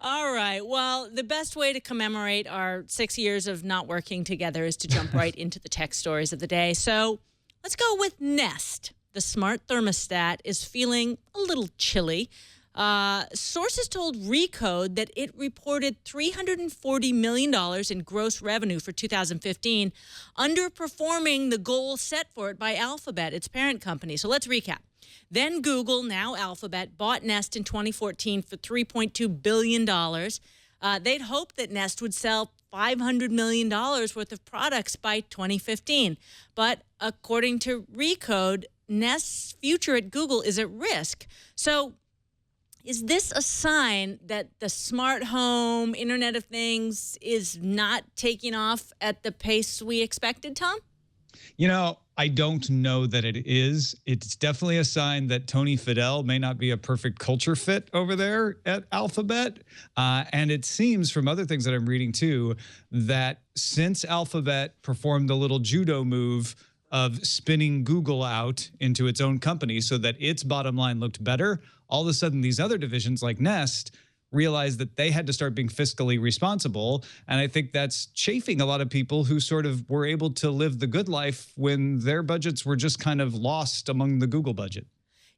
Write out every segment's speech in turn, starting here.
All right. Well, the best way to commemorate our 6 years of not working together is to jump right into the tech stories of the day. So let's go with Nest. The smart thermostat is feeling a little chilly. Sources told Recode that it reported $340 million in gross revenue for 2015, underperforming the goal set for it by Alphabet, its parent company. So let's recap. Then Google, now Alphabet, bought Nest in 2014 for $3.2 billion. They'd hoped that Nest would sell $500 million worth of products by 2015. But according to Recode, Nest's future at Google is at risk. So is this a sign that the smart home, Internet of Things, is not taking off at the pace we expected, Tom? You know, I don't know that it is. It's definitely a sign that Tony Fadell may not be a perfect culture fit over there at Alphabet. And it seems from other things that I'm reading too, that since Alphabet performed the little judo move of spinning Google out into its own company so that its bottom line looked better, all of a sudden these other divisions like Nest realized that they had to start being fiscally responsible. And I think that's chafing a lot of people who sort of were able to live the good life when their budgets were just kind of lost among the Google budget.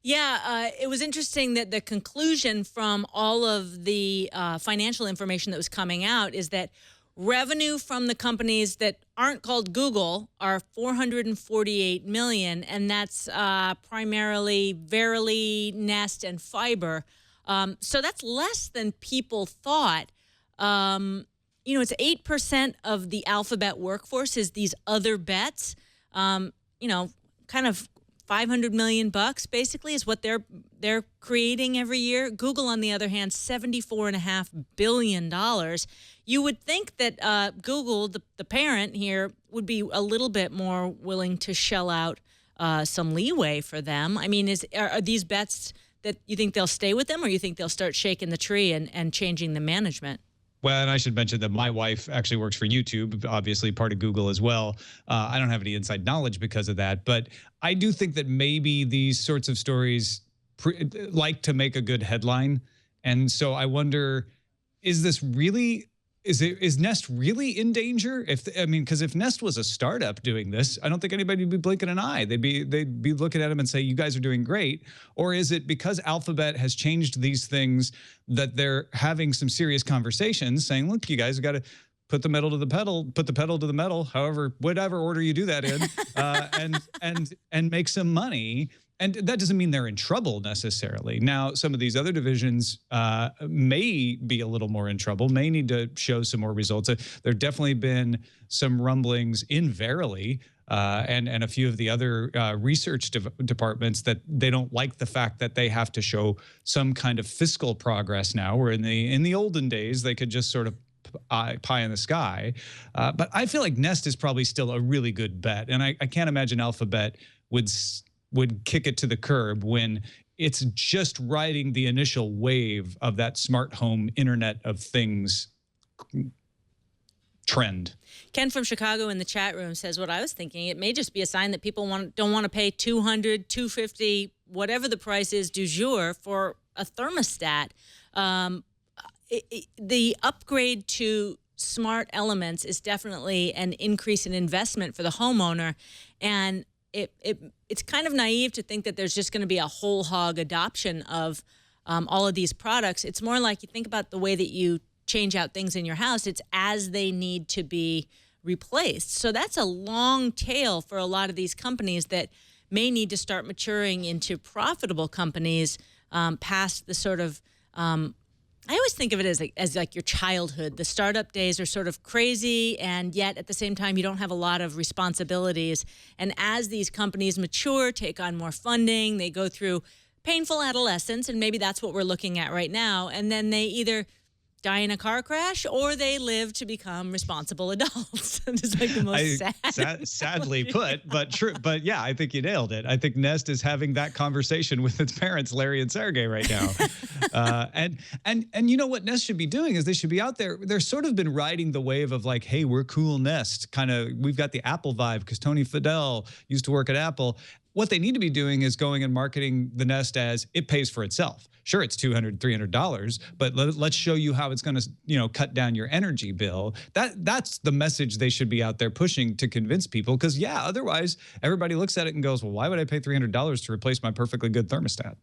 Yeah, it was interesting that the conclusion from all of the financial information that was coming out is that revenue from the companies that aren't called Google are $448 million, and that's primarily Verily, Nest, and Fiber. So that's less than people thought. It's 8% of the Alphabet workforce is these other bets. Kind of $500 million basically is what they're creating every year. Google, on the other hand, $74.5 billion. You would think that Google, the parent here, would be a little bit more willing to shell out some leeway for them. I mean, are these bets that you think they'll stay with them, or you think they'll start shaking the tree and changing the management? Well, and I should mention that my wife actually works for YouTube, obviously part of Google as well. I don't have any inside knowledge because of that, but I do think that maybe these sorts of stories like to make a good headline. And so I wonder, is Nest really in danger? Because if Nest was a startup doing this, I don't think anybody would be blinking an eye. They'd be looking at them and say, you guys are doing great. Or is it because Alphabet has changed these things that they're having some serious conversations saying, look, you guys got to put the pedal to the metal, whatever order you do that in, and make some money. And that doesn't mean they're in trouble necessarily. Now, some of these other divisions may be a little more in trouble, may need to show some more results. There have definitely been some rumblings in Verily and a few of the other research departments that they don't like the fact that they have to show some kind of fiscal progress now, where in the olden days, they could just sort of pie in the sky. But I feel like Nest is probably still a really good bet. And I can't imagine Alphabet would kick it to the curb when it's just riding the initial wave of that smart home Internet of Things trend. Ken from Chicago in the chat room says, what I was thinking, it may just be a sign that people don't want to pay $200, $250, whatever the price is du jour for a thermostat. The upgrade to smart elements is definitely an increase in investment for the homeowner, and it's kind of naive to think that there's just going to be a whole hog adoption of all of these products. It's more like you think about the way that you change out things in your house. It's as they need to be replaced. So that's a long tail for a lot of these companies that may need to start maturing into profitable companies past the sort of I always think of it as like your childhood. The startup days are sort of crazy, and yet at the same time, you don't have a lot of responsibilities. And as these companies mature, take on more funding, they go through painful adolescence, and maybe that's what we're looking at right now. And then they either die in a car crash or they live to become responsible adults. It's like the most sadly put, but true. But yeah, I think you nailed it. I think Nest is having that conversation with its parents, Larry and Sergey, right now. And you know what Nest should be doing is they should be out there. They're sort of been riding the wave of like, hey, we're cool Nest. Kind of, we've got the Apple vibe because Tony Fadell used to work at Apple. What they need to be doing is going and marketing the Nest as it pays for itself. Sure, it's $200, $300, but let's show you how it's going to, cut down your energy bill. That's the message they should be out there pushing to convince people. Because yeah, otherwise everybody looks at it and goes, well, why would I pay $300 to replace my perfectly good thermostat?